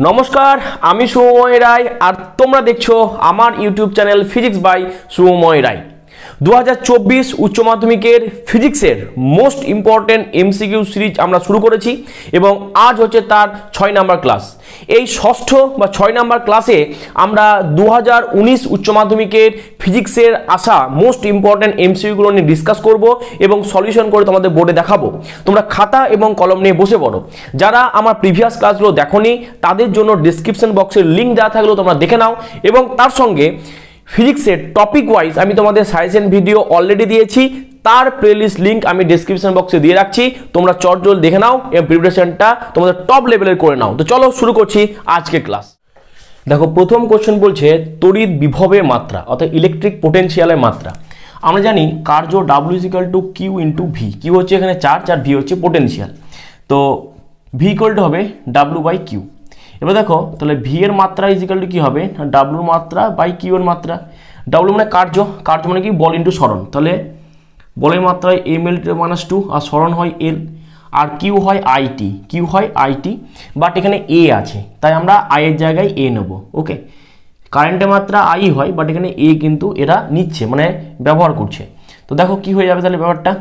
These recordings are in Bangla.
নমস্কার, আমি শুভময় রায় আর তোমরা দেখছো আমার YouTube channel physics by Shubhamoy Roy. 2024 উচ্চ মাধ্যমিকের ফিজিক্সের মোস্ট ইম্পর্টেন্ট এমসিকিউ সিরিজ আমরা শুরু করেছি এবং আজ হচ্ছে তার 6 নাম্বার ক্লাস। এই ষষ্ঠ বা 6 নাম্বার ক্লাসে আমরা 2019 উচ্চ মাধ্যমিকের ফিজিক্সের আসা মোস্ট ইম্পর্টেন্ট এমসিকিউগুলো নিয়ে ডিসকাস করব এবং সলিউশন করে তোমাদের বোর্ডে দেখাবো। তোমরা খাতা এবং কলম নিয়ে বসে পড়ো। যারা আমার প্রিভিয়াস ক্লাসগুলো দেখোনি তাদের জন্য ডেসক্রিপশন বক্সের লিঙ্ক দেওয়া থাকলেও তোমরা দেখে নাও এবং তার সঙ্গে ফিজিক্সের টপিক ওয়াইজ আমি তোমাদের সাজেশন ভিডিও অলরেডি দিয়েছি, তার প্লেলিস্ট লিঙ্ক আমি ডেসক্রিপশন বক্সে দিয়ে রাখছি। তোমরা চটজল দেখে নাও এবং প্রিপারেশনটা তোমাদের টপ লেভেলের করে নাও। তো চলো শুরু করছি আজকের ক্লাস। দেখো, প্রথম কোশ্চেন বলছে তড়িৎ বিভবের মাত্রা অর্থাৎ ইলেকট্রিক পোটেনশিয়ালের মাত্রা। আমরা জানি কার্য W = Q × V। কিউ হচ্ছে এখানে চার্জ আর ভি হচ্ছে পোটেনশিয়াল। তো ভি = হবে W/Q। এবার দেখো তাহলে ভি এর মাত্রা ইজিক্যাল টু কি হবে, ডাব্লুর মাত্রা বাই কিউ এর মাত্রা। ডাব্লু মানে কার্য, কার্য মানে কি বল ইন্টু সরণ। তাহলে বলের মাত্রা ml/2 আর সরণ হয় এল, আর কিউ হয় আইটি, কিউ হয় আইটি, বাট এখানে এ আছে তাই আমরা আই এর জায়গায় এ নেব। ওকে, কারেন্টের মাত্রা আই হয় বাট এখানে এ কিন্তু এরা নিচ্ছে মানে ব্যবহার করছে। তো দেখো কি হয়ে যাবে তাহলে ব্যাপারটা,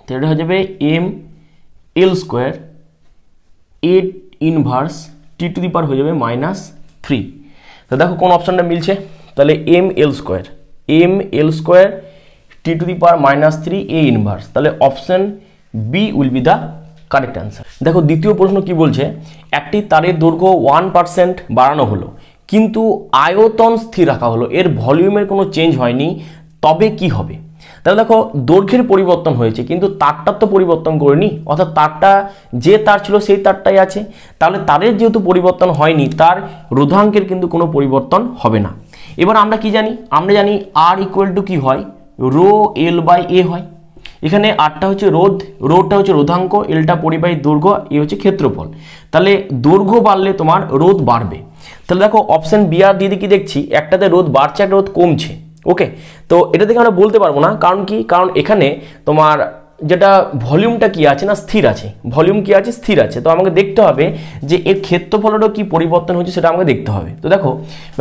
তো এটা হয়ে যাবে ml² 8 ইনভার্স t⁻⁻ হয়ে যাবে -3। তো দেখো কোন অপশনটা মিলছে, তাহলে ml² t⁻³ a ইনভার্স, তাহলে option B will be the correct answer. দেখো দ্বিতীয় প্রশ্ন কি বলছে, একটি তারের দৈর্ঘ্য 1% বাড়ানো হলো কিন্তু আয়তন স্থির রাখা হলো, এর ভলিউমের কোনো চেঞ্জ হয়নি, তবে কি হবে? তাহলে দেখো দৈর্ঘ্যের পরিবর্তন হয়েছে কিন্তু তারটার তো পরিবর্তন করেনি, অর্থাৎ তারটা যে তার ছিল সেই তারটাই আছে। তাহলে তারের যেহেতু পরিবর্তন হয়নি তার রোধাঙ্কের কিন্তু কোনো পরিবর্তন হবে না। এবার আমরা কি জানি, আমরা জানি আর ইকুয়াল টু কি হয়, ρL/a হয়। এখানে আরটা হচ্ছে রোধ, রোধটা হচ্ছে রোধাঙ্ক, এলটা পরিবাহীর দৈর্ঘ্য, এ হচ্ছে ক্ষেত্রফল। তাহলে দৈর্ঘ্য বাড়লে তোমার রোধ বাড়বে। তাহলে দেখো অপশন বি আর দিয়ে কি দেখছি, একটাতে রোধ বাড়ছে একটা রোধ কমছে। ওকে, তো এটা দেখে আমরা বলতে পারবো না, কারণ কি, কারণ এখানে তোমার যেটা ভলিউমটা কি আছে না স্থির আছে, ভলিউম কি আছে স্থির আছে। তো আমাকে দেখতে হবে যে এর ক্ষেত্রফলেরও কি পরিবর্তন হচ্ছে সেটা আমাকে দেখতে হবে। তো দেখো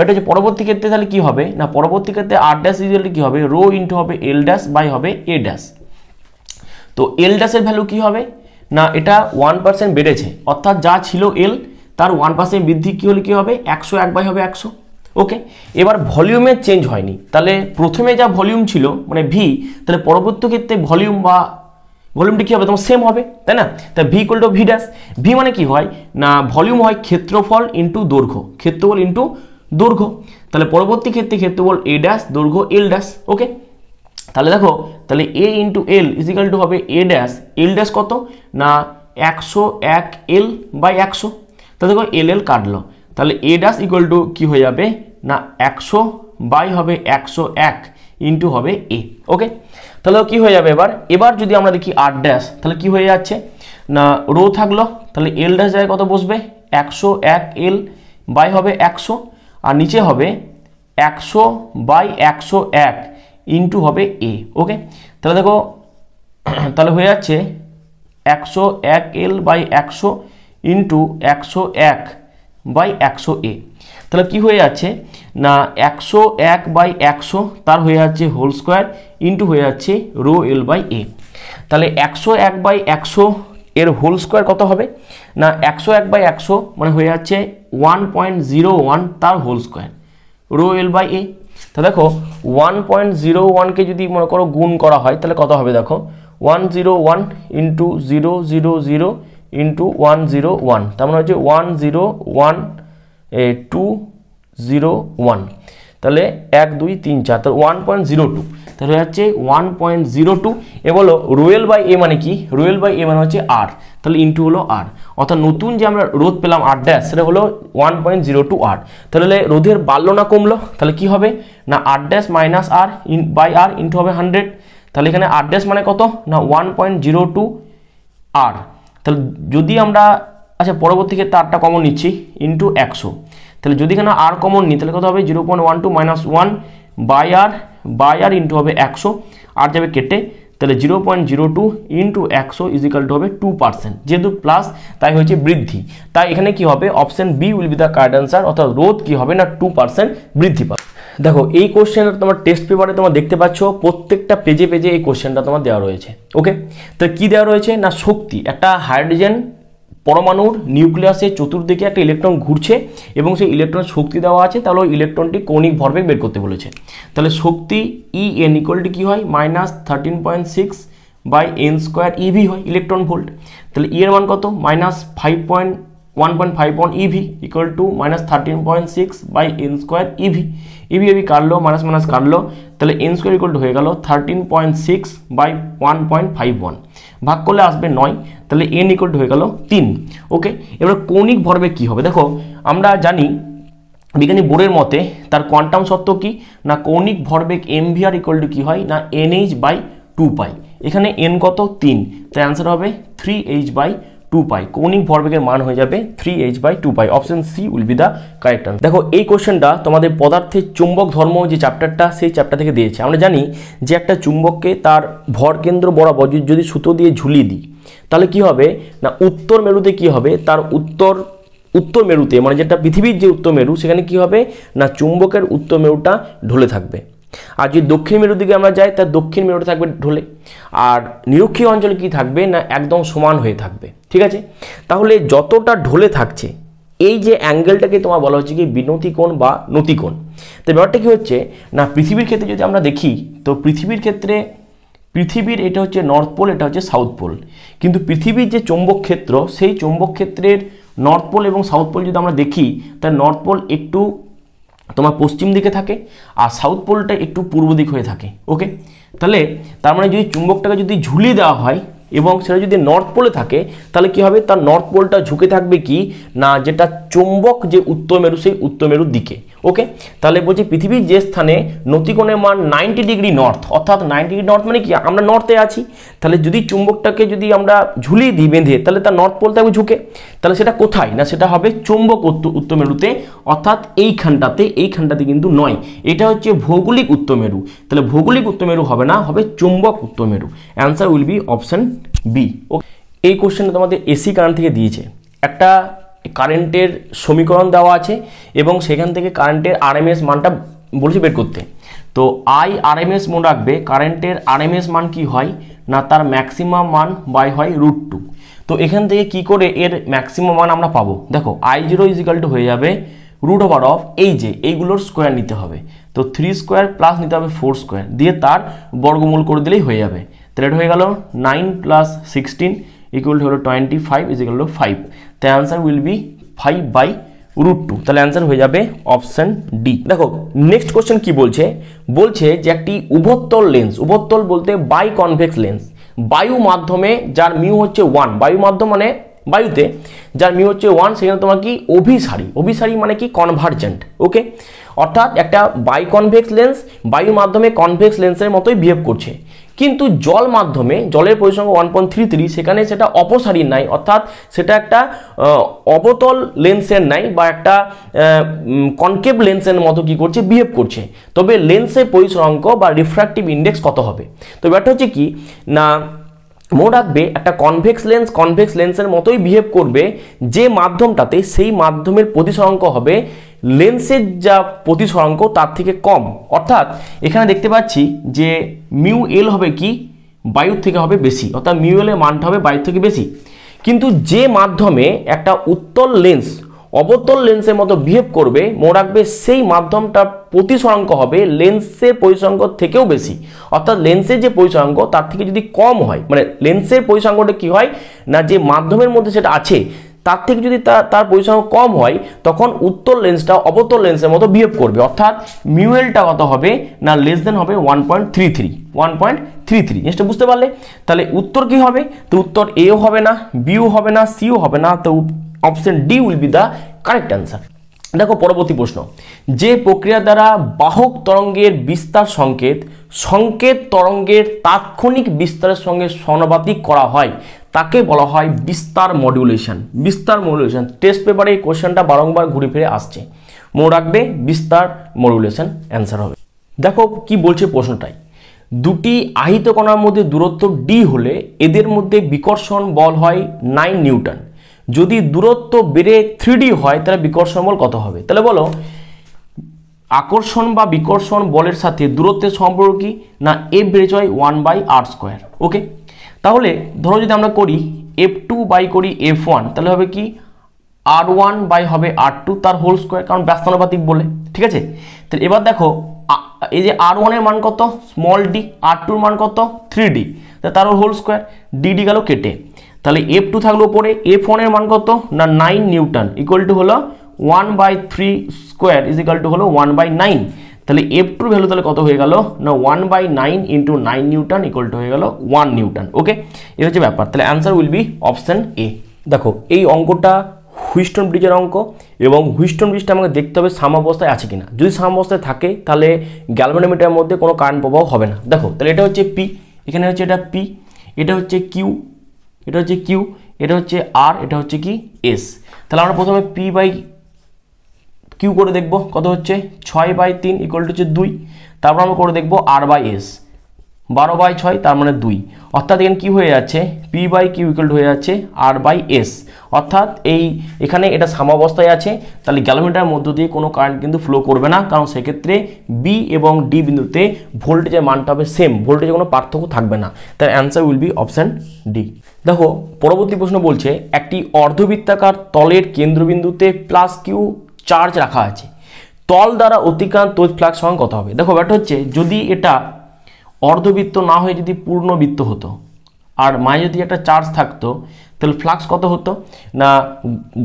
এটা হচ্ছে পরবর্তী ক্ষেত্রে তাহলে কি হবে না, পরবর্তী ক্ষেত্রে আর ড্যাশ ইকুয়াল কি হবে, রো ইন্টু হবে এল ড্যাশ বাই হবে এ ড্যাশ। তো এল ড্যাশের ভ্যালু কি হবে না, এটা 1% বেড়েছে, অর্থাৎ যা ছিল এল তার 1% বৃদ্ধি কি হলে কি হবে, 101 বাই হবে 100। ওকে, এবার ভলিউমের চেঞ্জ হয়নি, তাহলে প্রথমে যা ভলিউম ছিল মানে ভি, তাহলে পরবর্তী ক্ষেত্রে ভলিউম বা ভলিউমটা কি হবে তোমার সেম হবে, তাই না? তা V equal to V dash. V মানে কি হয় না, ভলিউম হয় ক্ষেত্রফল ইন্টু দৈর্ঘ্য, ক্ষেত্রফল ইন্টু দৈর্ঘ্য। তাহলে পরবর্তী ক্ষেত্রে ক্ষেত্রফল এ ড্যাশ, দৈর্ঘ্য এল ড্যাশ। ওকে, তাহলে দেখো তাহলে এ ইন্টু এল ইজিক্যাল টু হবে এ ড্যাশ, এল ড্যাশ কত না 101 এল বাই 100। তাহলে দেখো এল এল কাটলো, তাহলে এ ড্যাশ ইকুয়াল টু কি হয়ে যাবে না 100 বাই হবে 101 ইন্টু হবে এ। ওকে, তাহলে কি হয়ে যাবে এবার, এবার যদি আমরা দেখি আর ড্যাশ, তাহলে কি হয়ে যাচ্ছে না রো থাকলো, তাহলে এল ড্যাশ জায়গায় কত বসবে 101 এল বাই হবে 100, আর নিচে হবে 100 বাই 101 ইন্টু হবে এ। ওকে, তাহলে দেখো তাহলে হয়ে যাচ্ছে 101 এল বাই 100 ইন্টু 101 বাই 100 এ। তাহলে কি হয়ে যাচ্ছে না 101 বাই 100 তার হয়ে যাচ্ছে হোল স্কোয়ার ইন্টু হয়ে যাচ্ছে রো এল বাই এ। তাহলে 101 বাই 100 এর হোল স্কোয়ার কত হবে না 101 বাই 100 মানে হয়ে যাচ্ছে 1.01 তার whole square rho l by A. তো দেখো 1.01কে যদি মনে করো গুণ করা হয় তাহলে কত হবে, দেখো 101 ইন্টু 000 ইন্টু 101, তার মানে হচ্ছে 101,201, তাহলে 1 2 3 4, তাহলে 1.02, তাহলে হচ্ছে 1.02। এ বলো রোয়েল বাই এ মানে কি, রোয়েল বাই এ মানে হচ্ছে আর, তাহলে ইন্টু হলো আর, অর্থাৎ নতুন যে আমরা রোধ পেলাম আর ড্যাশ সেটা হলো 1.02 আর। তাহলে রোধের বাড়লো না কমলো, তাহলে কি হবে না R dash minus R by R into হবে 100। তাহলে এখানে আর ড্যাশ মানে কত না 1.02 আর। তাহলে যদি আমরা আচ্ছা পরবর্তী ক্ষেত্রে আরটা কমন নিচ্ছি ইন্টু 100, তাহলে যদি এখানে আর কমন নিই তাহলে কত হবে 0.12 - 1 বাই আর ইন্টু হবে 100, আর যাবে কেটে, তাহলে 0.02 ইন্টু 100 ইজিক্যাল টু হবে 2%, যেহেতু প্লাস তাই হয়েছে বৃদ্ধি, তাই এখানে কি হবে option B will be the correct answer, অর্থাৎ রোধ কি হবে না 2% বৃদ্ধি পাবে। দেখো এই কোশ্চেনটা তোমার টেস্ট পেপারে তোমরা দেখতে পাচ্ছ প্রত্যেকটা পেজে পেজে এই কোশ্চেনটা তোমার দেওয়া রয়েছে। ওকে, তো কি দেওয়া রয়েছে না শক্তি, একটা হাইড্রোজেন পরমাণুর নিউক্লিয়াসের চতুর্দিকে একটা ইলেকট্রন ঘুরছে এবং সেই ইলেকট্রনের শক্তি দেওয়া আছে, তাহলে ওই ইলেকট্রনটি কৌণিক ভরবেগ বের করতে বলেছে। তাহলে শক্তি En ইকুয়াল টু কি হয় -13.6 বাই n² eV হয় ইলেকট্রন ভোল্ট। তাহলে E এর মান কত -1.51 eV equal to -13.6 by n² eV। eV কাটলো মাইনাস মাইনাস কাটলো, তাহলে n² ইকুয়াল টু হয়ে গেল 13.6 বাই 1.51, ভাগ করলে আসবে 9, তাহলে n ইকুয়াল টু হয়ে গেল 3। ওকে, এবার কৌণিক ভরবেগ কি হবে, দেখো আমরা জানি বিজ্ঞানী বোরের মতে তার কোয়ান্টাম সত্য কি না কৌণিক ভরবেগ mvr ইকুয়াল টু কি হয় না nh বাই 2 পাই, এখানে n কত 3, তাই অ্যান্সার হবে 3h বাই 2 পাই, কৌণিক ভরবেগের মান হয়ে যাবে 3h by 2 pi, option C will be the correct answer. দেখো এই কোশ্চেনটা তোমাদের পদার্থের চুম্বক ধর্ম যে চ্যাপ্টারটা সেই চ্যাপ্টার থেকে দিয়েছে। আমরা জানি যে একটা চুম্বককে তার ভর কেন্দ্র বরাবর যদি সুতো দিয়ে ঝুলিয়ে দিই তাহলে কি হবে না উত্তর মেরুতে কি হবে, তার উত্তর মেরুতে মানে যেটা পৃথিবীর যে উত্তর মেরু সেখানে কি হবে না চুম্বকের উত্তর মেরুটা ঢলে থাকবে, আর যদি দক্ষিণ মেরুর দিকে আমরা যাই তার দক্ষিণ মেরুটা থাকবে ঢলে, আর নিরক্ষীয় অঞ্চলে কি থাকবে না একদম সমান হয়ে থাকবে। ঠিক আছে, তাহলে যতটা ঢলে থাকছে এই যে অ্যাঙ্গেলটাকে তোমার বলা হচ্ছে কি বিনতিকোণ বা নতিকোণ। তো ব্যাপারটা কি হচ্ছে না পৃথিবীর ক্ষেত্রে যদি আমরা দেখি তো পৃথিবীর ক্ষেত্রে পৃথিবীর এটা হচ্ছে নর্থ পোল, এটা হচ্ছে সাউথ পোল, কিন্তু পৃথিবীর যে চৌম্বক ক্ষেত্র সেই চৌম্বক ক্ষেত্রের নর্থ পোল এবং সাউথ পোল যদি আমরা দেখি তার নর্থ পোল একটু তোমার পশ্চিম দিকে থাকে আর সাউথ পোলটা একটু পূর্ব দিক হয়ে থাকে। ওকে, তাহলে তার মানে যদি চুম্বকটাকে যদি ঝুলিয়ে দেওয়া হয় এবং সেটা যদি নর্থ পোলে থাকে তাহলে কি হবে তার নর্থ পোলটা ঝুঁকে থাকবে কি না যেটা চুম্বক যে উত্তর মেরু সেই উত্তর মেরুর দিকে। ওকে, তাহলে বলছি পৃথিবীর যে স্থানে নতিকোণের মান 90 ডিগ্রি নর্থ, অর্থাৎ 90 ডিগ্রি নর্থ মানে কি আমরা নর্থে আছি, তাহলে যদি চুম্বকটাকে যদি আমরা ঝুলিয়ে দিই বেঁধে তাহলে তার নর্থ পোল থাকবে ঝুঁকে, তাহলে সেটা কোথায় না সেটা হবে চুম্বক উত্তর মেরুতে, অর্থাৎ এইখানটাতে কিন্তু নয়, এটা হচ্ছে ভৌগোলিক উত্তর মেরু, তাহলে ভৌগোলিক উত্তর মেরু হবে না, হবে চুম্বক উত্তর মেরু, answer will be option B. এই কোশ্চেনটা তোমাদের এসি কারেন্ট থেকে দিয়েছে, একটা কারেন্টের সমীকরণ দেওয়া আছে এবং সেখান থেকে কারেন্টের আরএমএস মানটা বলেছে বের করতে। তো আই আরএমএস মনে রাখবে কারেন্টের আরএমএস মান কি হয় না তার ম্যাক্সিমাম মান বাই হয় √2। তো এখান থেকে কি করে এর ম্যাক্সিমাম মান আমরা পাবো, দেখো I0 ইজিক্যাল টু হয়ে যাবে √ওভার এই যে এইগুলোর স্কোয়ার নিতে হবে, তো 3² প্লাস নিতে হবে 4² দিয়ে তার বর্গমূল করে দিলেই হয়ে যাবে, তাহলে এটা হয়ে গেল 9 + 16 ইকুয়াল টু হলো 25 ইজিক্যাল টু 5, তাই অ্যান্সার উইল বি 5 বাই √2, তাহলে অ্যান্সার হয়ে যাবে অপশন ডি। দেখো নেক্সট কোশ্চেন কি বলছে, বলছে যে একটি উভত্তল লেন্স, উভত্তল বলতে বাই কনভেক্স লেন্স, বায়ু মাধ্যমে যার মিউ হচ্ছে 1, বায়ু মাধ্যম মানে বায়ুতে যার মিউ হচ্ছে 1 সেখানে তোমার কি অভিসারী মানে কি কনভার্জেন্ট। ওকে, অর্থাৎ একটা বাই কনভেক্স লেন্স বায়ু মাধ্যমে কনভেক্স লেন্সের মতোই বিহেভ করছে, কিন্তু জল মাধ্যমে জলের পরিসংখ্যান 1.33 সেখানে সেটা অপসারী নাই, অর্থাৎ সেটা একটা অবতল লেন্সের নাই বা একটা কনকেভ লেন্সের মতো কি করছে বিহেভ করছে, তবে লেন্সের পরিসংখ্যান বা রিফ্র্যাক্টিভ ইন্ডেক্স কত হবে। তো ব্যাপারটা হচ্ছে কি না মনে রাখবে একটা কনভেক্স লেন্সের মতোই বিহেভ করবে যে মাধ্যমটাতে সেই মাধ্যমের প্রতিসরাঙ্ক হবে লেন্সের যা প্রতিসরাঙ্ক তার থেকে কম, অর্থাৎ এখানে দেখতে পাচ্ছি যে মিউ এল হবে কি বায়ুর থেকে হবে বেশি, অর্থাৎ মিউ এল এর মানটা হবে বায়ুর থেকে বেশি, কিন্তু যে মাধ্যমে একটা উত্তল লেন্স অবতল লেন্সের মতো বিহেভ করবে মনে রাখবে সেই মাধ্যমটা প্রতিসরাঙ্ক হবে লেন্সের পরিসরাঙ্ক থেকেও বেশি, অর্থাৎ লেন্সের যে পরিসরাঙ্ক তার থেকে যদি কম হয় মানে লেন্সের পরিসরাঙ্কটা কি হয় না যে মাধ্যমের মধ্যে সেটা আছে তার থেকে যদি তার পরিসরাঙ্ক কম হয় তখন উত্তল লেন্সটা অবতল লেন্সের মতো বিহেভ করবে, অর্থাৎ মিউএলটা কত হবে না লেস দেন হবে 1.33 জিনিসটা বুঝতে পারলে। তাহলে উত্তর কি হবে, তো উত্তর এও হবে না, বিও হবে না, সিও হবে না, তো option D will be the correct answer. দেখো পরবর্তী প্রশ্ন, যে প্রক্রিয়া দ্বারা বাহক তরঙ্গের বিস্তার সংকেত তরঙ্গের তাৎক্ষণিক বিস্তারের সঙ্গে সমানুপাতিক করা হয় তাকে বলা হয় বিস্তার মডুলেশন। টেস্ট পেপারে এই কোশ্চেনটা বারংবার ঘুরে ফিরে আসছে, মনে রাখবে বিস্তার মডুলেশন অ্যান্সার হবে। দেখো কি বলছে প্রশ্নটাই, দুটি আহিত কণার মধ্যে দূরত্ব ডি হলে এদের মধ্যে বিকর্ষণ বল হয় 9 নিউটন। যদি দূরত্ব বেড়ে 3D হয় তাহলে বিকর্ষণ বল কত হবে? তাহলে বলো আকর্ষণ বা বিকর্ষণ বলের সাথে দূরত্বের সম্পর্ক কি? না এফ বেড়ে যায় 1/r²। ওকে, তাহলে ধরো যদি আমরা করি F2 বাই করি F1, তাহলে হবে কি R1 বাই হবে R2 তার হোল স্কোয়ার, কারণ ব্যস্তানুপাতিক বলে। ঠিক আছে, তাহলে এবার দেখো এই যে R1 এর মান কত স্মল ডি, R2 এর মান কত 3D, তার হোল স্কোয়ার, ডিডি গেল কেটে। তাহলে F2 থাকলো উপরে, F1 এর মান কত না 9 নিউটন ইকুয়াল টু হলো 1/3 স্কোয়ার ইজ ইকুয়াল টু হলো 1/9। তাহলে F2 ভ্যালু তাহলে কত হয়ে গেল না 1/9 ইন্টু 9 নিউটন ইকুয়াল টু হয়ে গেল 1 নিউটন। ওকে, এই হচ্ছে ব্যাপার। তাহলে অ্যান্সার উইল বি অপশন এ। দেখো এই অঙ্কটা হুইস্টন ব্রিজের অঙ্ক, এবং হুইস্টন ব্রিজটা আমাকে দেখতে হবে সাম্যাবস্থায় আছে কিনা। যদি সাম্যাবস্থায় থাকে তাহলে গ্যালভানোমিটারের মধ্যে কোনো কারেন্ট প্রবাহ হবে না। দেখো তাহলে এটা হচ্ছে পি, এখানে হচ্ছে এটা পি, এটা হচ্ছে কিউ, এটা হচ্ছে কিউ, এটা হচ্ছে আর, এটা হচ্ছে কি এস। তাহলে আমরা প্রথমে পি বাই কিউ করে দেখব কত হচ্ছে 6/3 ইকুয়াল টু হচ্ছে 2। তারপর আমরা করে দেখব আর বাই এস 12/6 তার মানে 2, অর্থাৎ এখানে কি হয়ে যাচ্ছে P by Q equal to হয়ে যাচ্ছে আর বাই এস, অর্থাৎ এখানে এটা সাম্যাবস্থায় আছে। তাহলে গ্যালভানোমিটারের মধ্য দিয়ে কোনো কারেন্ট কিন্তু ফ্লো করবে না, কারণ সেক্ষেত্রে বি এবং ডি বিন্দুতে ভোল্টেজের মানটা হবে সেম, ভোল্টেজে কোনো পার্থক্য থাকবে না। তার answer will be option D. দেখো পরবর্তী প্রশ্ন বলছে একটি অর্ধবৃত্তাকার তলের কেন্দ্রবিন্দুতে প্লাস কিউ চার্জ রাখা আছে, তল দ্বারা অতিক্রান্ত তড়িৎ ফ্লাক্স সমান কত হবে? দেখো ব্যাপারটা হচ্ছে যদি এটা অর্ধবৃত্ত না হয়ে যদি পূর্ণবৃত্ত হতো আর মাঝে যদি একটা চার্জ থাকতো তাহলে ফ্লাক্স কত হতো না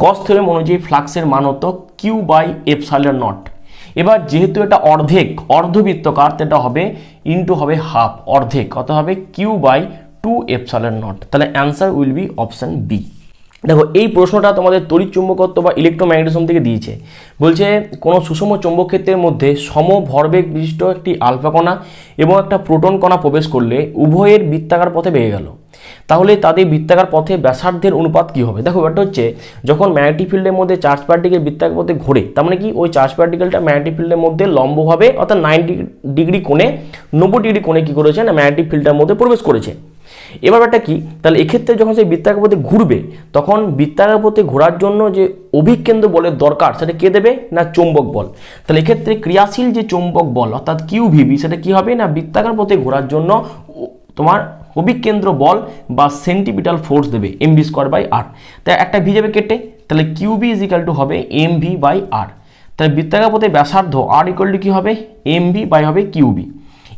গস থিওরেম অনুযায়ী ফ্লাক্সের মান হতো কিউ বাই এপসাইলন নট। এবার যেহেতু এটা অর্ধবৃত্তকার, এটা হবে ইন্টু হবে হাফ, অর্ধেক কত হবে কিউ বাই 2 এপসাইলন নট। তাহলে answer will be option B. দেখো এই প্রশ্নটা তোমাদের তড়িৎ চুম্বকত্ব বা ইলেকট্রোম্যাগনেটিজম থেকে দিয়েছে। বলছে কোনো সুষম চৌম্বক ক্ষেত্রের মধ্যে সম ভরবেগ বিশিষ্ট একটি আলফা কণা এবং একটা প্রোটন কণা প্রবেশ করলে উভয়ের বৃত্তাকার পথে বেরিয়ে গেল, তাহলে তাদের বৃত্তাকার পথে ব্যাসার্ধের অনুপাত কি হবে? দেখো ব্যাপারটা হচ্ছে যখন ম্যাগনেটিক ফিল্ডের মধ্যে চার্জ পার্টিকেল বৃত্তাকার পথে ঘোরে, তার মানে কি ওই চার্জ পার্টিকেলটা ম্যাগনেটিক ফিল্ডের মধ্যে লম্বভাবে অর্থাৎ 90 ডিগ্রি কোণে 90 ডিগ্রি কোণে কি করেছে না ম্যাগনেটিক ফিল্ডের মধ্যে প্রবেশ করেছে। এবার ব্যাপারটা কি, তাহলে এক্ষেত্রে যখন সেই বৃত্তাকার পথে ঘুরবে তখন বৃত্তাকার পথে ঘোরার জন্য যে অভিকেন্দ্র বলের দরকার সেটা কে দেবে না চৌম্বক বল। তাহলে এক্ষেত্রে ক্রিয়াশীল যে চৌম্বক বল অর্থাৎ কিউভিবি সেটা কি হবে না বৃত্তাকার পথে ঘোরার জন্য তোমার অভিকেন্দ্র বল বা সেন্টিপিটাল ফোর্স দেবে mv²/r। তাই একটা ভি যাবে কেটে, তাহলে কিউবি ইজ ইকাল টু হবে mv/r। তাহলে বৃত্তাকার পথে ব্যাসার্ধ r ইকুয়াল টু কি হবে mv বাই হবে কিউবি।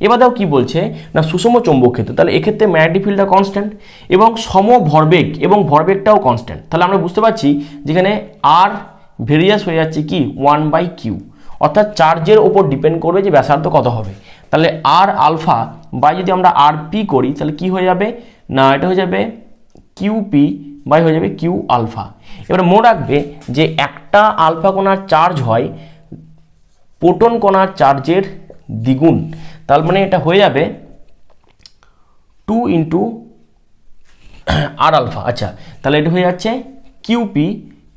এবার দেখো কি বলছে না সুষম চৌম্বক ক্ষেত্র, তাহলে এক্ষেত্রে ম্যাগনেটিক ফিল্ডটা কনস্ট্যান্ট এবং সম ভরবেগ এবং ভরবেগটাও কনস্ট্যান্ট। তাহলে আমরা বুঝতে পারছি যেখানে আর ভেরিয়াস হয়ে যাচ্ছে কি 1/q, অর্থাৎ চার্জের ওপর ডিপেন্ড করবে যে ব্যাসার্ধ কত হবে। তাহলে আর আলফা বাই যদি আমরা আর পি করি তাহলে কি হয়ে যাবে না এটা হয়ে যাবে কিউ পি বাই হয়ে যাবে কিউ আলফা। এবার মনে রাখবে যে একটা আলফা কণার চার্জ হয় প্রোটন কণার চার্জের দ্বিগুণ, তার মানে এটা হয়ে যাবে 2 ইন্টু আর আলফা। আচ্ছা তাহলে এটা হয়ে যাচ্ছে কিউপি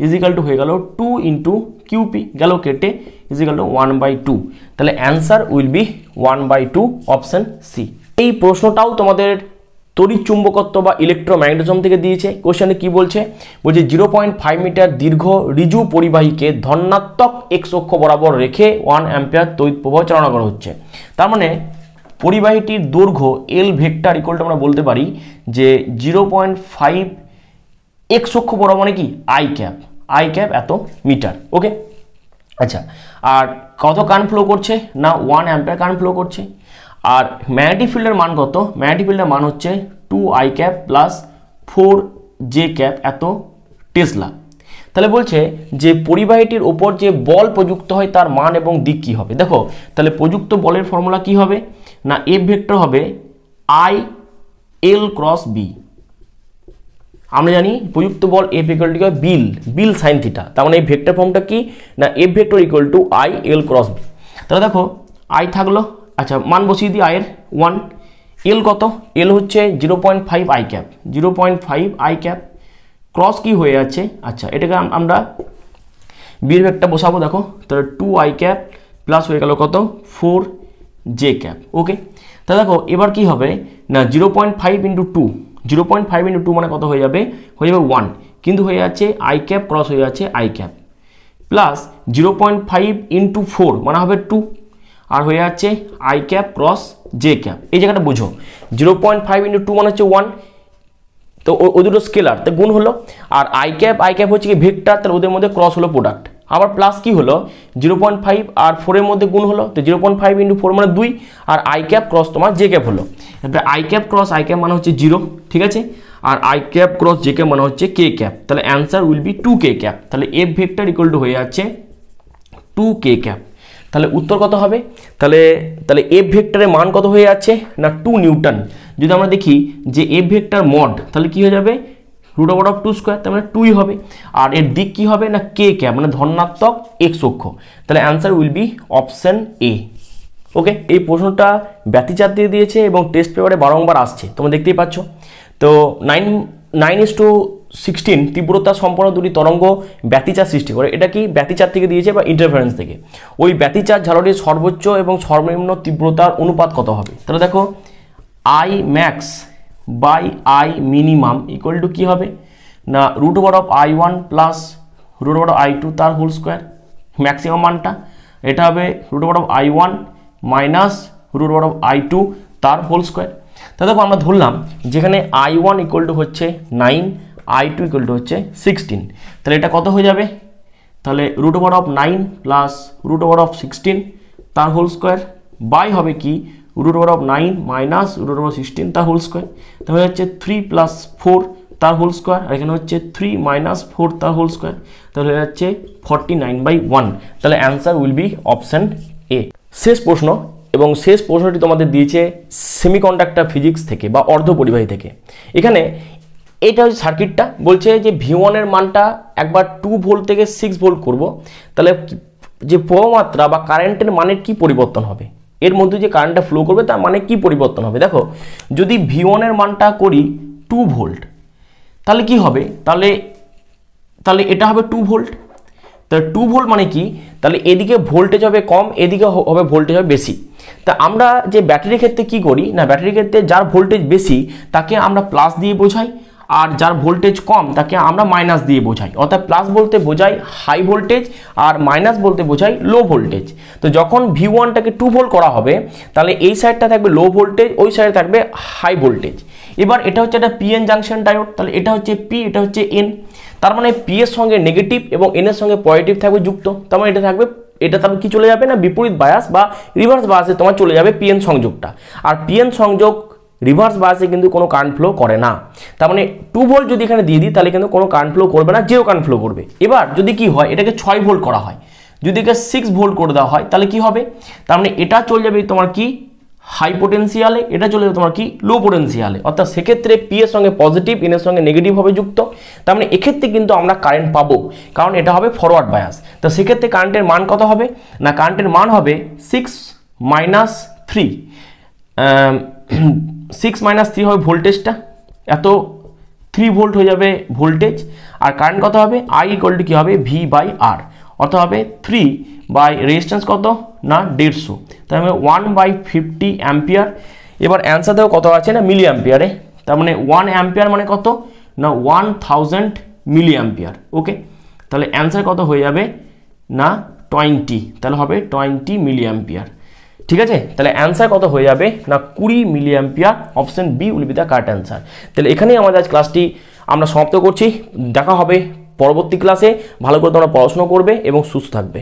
ইজিক্যাল টু হয়ে গেল 2 ইন্টু কিউপি গেল কেটে ইজিক্যাল টু 1/2। তাহলে answer will be 1/2 option C. এই প্রশ্নটাও তোমাদের তড়িৎ চুম্বকত্ব বা ইলেকট্রোম্যাগনেটিজম থেকে দিয়েছে। কোশ্চেনে কি বলছে 0.5 মিটার দীর্ঘ ঋজু পরিবাহীকে ধনাত্মক এক্স অক্ষ বরাবর রেখে 1 অ্যাম্পিয়ার তড়িৎ প্রবাহ চালনা করা হচ্ছে। তার মানে পরিবাহীটির দৈর্ঘ্য এল ভেক্টর ইকুয়াল টু আমরা বলতে পারি যে 0.5 এক্স অক্ষ বরাবর মানে কি আই ক্যাপ এত মিটার। ওকে, আচ্ছা আর কত কারেন্ট ফ্লো করছে না 1 অ্যাম্পিয়ার কারেন্ট ফ্লো করছে। আর ম্যাগনেটিক ফিল্ডের মান কত? ম্যাগনেটিক ফিল্ডের মান হচ্ছে 2i cap plus 4j cap এত টেসলা। তাহলে বলছে যে পরিবাহীটির ওপর যে বল প্রযুক্ত হয় তার মান এবং দিক কি হবে। দেখো তাহলে প্রযুক্ত বলের ফর্মুলা কি হবে না এফ ভেক্টর হবে আই এল ক্রস বি। আমরা জানি প্রযুক্ত বল F equal to BIL sine theta, তার মানে এই ভেক্টর ফর্মটা কি না F vector equal to I L cross B. তাহলে দেখো আই থাকলো, আচ্ছা মান বসিয়ে দিই আয়ের 1, এল কত এল হচ্ছে 0.5 I cap 0.5 I cap cross কি হয়ে যাচ্ছে। আচ্ছা এটাকে আমরা বিয়ের ভেক্টর বসাবো। দেখো তাহলে 2i ক্যাপ প্লাস হয়ে গেল কত 4j ক্যাপ। ওকে, তাহলে দেখো এবার কি হবে না 0.5 ইন্টু 2, 0.5 ইন্টু 2 মানে কত হয়ে যাবে 1, কিন্তু হয়ে যাচ্ছে আই ক্যাপ ক্রস হয়ে যাচ্ছে আই ক্যাপ, প্লাস 0.5 ইন্টু 4 মানে হবে 2, আর হয়ে যাচ্ছে I cap cross J cap. এই জায়গাটা বুঝো, 0.5 ইন্টু 2 মানে হচ্ছে 1, তো ওই দুটো স্কেলার তো গুণ হলো, আর আই ক্যাপ হচ্ছে কি ভেক্টর, তাহলে ওদের মধ্যে ক্রস হলো প্রোডাক্ট, আবার প্লাস কি হলো 0.5 আর 4 এর মধ্যে গুণ হলো, তো 0.5 ইন্টু 4 মানে 2, আর আই ক্যাপ ক্রস তোমার জে ক্যাপ হলো। এবার I cap cross I cap মানে হচ্ছে 0, ঠিক আছে, আর I cap cross J cap মানে হচ্ছে কে ক্যাপ, তাহলে answer will be 2 K cap. তাহলে এফ ভেক্টর ইকুয়াল টু হয়ে যাচ্ছে 2 কে ক্যাপ। তাহলে উত্তর কত হবে, তাহলে এফ ভেক্টরের মান কত হয়ে যাচ্ছে না 2 নিউটন। যদি আমরা দেখি যে এফ ভেক্টর মড, তাহলে কি হয়ে যাবে √2 স্কোয়ার, তার মানে 2ই হবে, আর এর দিক কি হবে না কে ক্যাপ মানে ধনাত্মক এক্স অক্ষ, তাহলে answer will be option A. Okay, এই প্রশ্নটা ব্যতিচার দিয়ে দিয়েছে এবং টেস্ট পেপারে বারংবার আসছে, তোমরা দেখতেই পাচ্ছ। তো 9:16 তীব্রতা সম্পন্ন দুটি তরঙ্গ ব্যতিচার সৃষ্টি করে, এটা কি ব্যতিচার থেকে দিয়েছে বা ইন্টারফারেন্স থেকে, ওই ব্যতিচার ঝালটির সর্বোচ্চ এবং সর্বনিম্ন তীব্রতার অনুপাত কত হবে। তাহলে দেখো I max by I minimum equal to কী হবে না √I1 প্লাস √I2 তার হোল স্কোয়ার, ম্যাক্সিমাম মানটা এটা হবে √I1 মাইনাস √I2 তার হোল স্কোয়ার। তাহলে দেখো আমরা ধরলাম যেখানে I1 ইকুয়াল টু হচ্ছে 9, I2 ইকুয়াল টু হচ্ছে 16, তাহলে এটা কত হয়ে যাবে, তাহলে √9 প্লাস √16 তার হোল স্কোয়ার বাই হবে কি √9 মাইনাস √16 তার হোল স্কোয়ার, তাহলে হচ্ছে 3 প্লাস 4 তার হোল স্কোয়ার, আর এখানে হচ্ছে 3 মাইনাস 4 তার হোল স্কোয়ার, তাহলে হয়ে যাচ্ছে 49/1। তাহলে অ্যান্সার উইল বি অপশন এ। শেষ প্রশ্ন, এবং শেষ প্রশ্নটি তোমাদের দিয়েছে সেমিকন্ডাক্টর ফিজিক্স থেকে বা অর্ধপরিবাহী থেকে। এখানে এটা হচ্ছে সার্কিটটা, বলছে যে V1 এর মানটা একবার 2 ভোল্ট থেকে 6 ভোল্ট করব, তাহলে যে প্রবাহমাত্রা বা কারেন্টের মানের কি পরিবর্তন হবে, এর মধ্যে যে কারেন্টটা ফ্লো করবে তার মানে কি পরিবর্তন হবে। দেখো যদি V1 এর মানটা করি 2 ভোল্ট, তাহলে কি হবে, তাহলে এটা হবে 2 ভোল্ট, তাহলে 2 ভোল্ট মানে কি, তাহলে এদিকে ভোল্টেজ হবে কম, এদিকে হবে ভোল্টেজ হবে বেশি। তা আমরা যে ব্যাটারির ক্ষেত্রে কি করি না, ব্যাটারির ক্ষেত্রে যার ভোল্টেজ বেশি তাকে আমরা প্লাস দিয়ে বোঝাই, আর যার ভোল্টেজ কম তাকে আমরা মাইনাস দিয়ে বোঝাই। অর্থাৎ প্লাস বলতে বোঝাই হাই ভোল্টেজ আর মাইনাস বলতে বোঝাই লো ভোল্টেজ। তো যখন V1টাকে 2 ভোল্ট করা হবে তাহলে এই সাইডটা থাকবে লো ভোল্টেজ, ওই সাইডে থাকবে হাই ভোল্টেজ। এবার এটা হচ্ছে একটা PN জাংশন ডায়োড, তাহলে এটা হচ্ছে P, এটা হচ্ছে N, তার মানে P এর সঙ্গে নেগেটিভ এবং N এর সঙ্গে পজিটিভ থাকবে যুক্ত, তার মানে এটা তাহলে কি চলে যাবে না বিপরীত বায়াস বা রিভার্স বায়াসে তোমার চলে যাবে PN সংযোগটা। আর PN সংযোগ রিভার্স বায়াসে কিন্তু কোনো কারেন্ট ফ্লো করে না, তার মানে 2 ভোল্ট যদি এখানে দিয়ে দিই তাহলে কিন্তু কোনো কারেন্ট ফ্লো করবে না, জিরো কারেন্ট ফ্লো করবে। এবার যদি কি হয় এটাকে 6 ভোল্ট করা হয়, যদি একে 6 ভোল্ট করে দেওয়া হয় তাহলে কি হবে, তার মানে এটা চলে যাবে তোমার কি হাই পোটেন্সিয়ালে, এটা চলে যাবে তোমার কি লো পোটেন্সিয়ালে। অর্থাৎ সেক্ষেত্রে P এর সঙ্গে পজিটিভ, N এর সঙ্গে নেগেটিভ হবে যুক্ত, তার মানে এক্ষেত্রে কিন্তু আমরা কারেন্ট পাবো, কারণ এটা হবে ফরওয়ার্ড বায়াস। তো সেক্ষেত্রে কারেন্টের মান কত হবে না, কারেন্টের মান হবে 6 - 3, 6 - 3 হবে ভোল্টেজটা, এত 3 ভোল্ট হয়ে যাবে ভোল্টেজ, আর কারেন্ট কত হবে I ইকুয়াল টু কী হবে V/R, অর্থাৎ হবে 3 বাই রেজিস্ট্যান্স কত না 150, তার মানে 1/50 অ্যাম্পিয়ার। এবার অ্যান্সার দেখো কত আছে না মিলি অ্যাম্পিয়ারে, তার মানে 1 অ্যাম্পিয়ার মানে কত না 1000 মিলি অ্যাম্পিয়ার। ওকে, তাহলে অ্যান্সার কত হয়ে যাবে না 20, তাহলে হবে 20 মিলি অ্যাম্পিয়ার। ঠিক আছে, তাহলে অ্যান্সার কত হয়ে যাবে না 20 milli ampere, option B will be the correct answer. তাহলে এখানেই আমাদের আজ ক্লাসটি আমরা সমাপ্ত করছি, দেখা হবে পরবর্তী ক্লাসে। ভালো করে তোমরা পড়াশোনা করবে এবং সুস্থ থাকবে।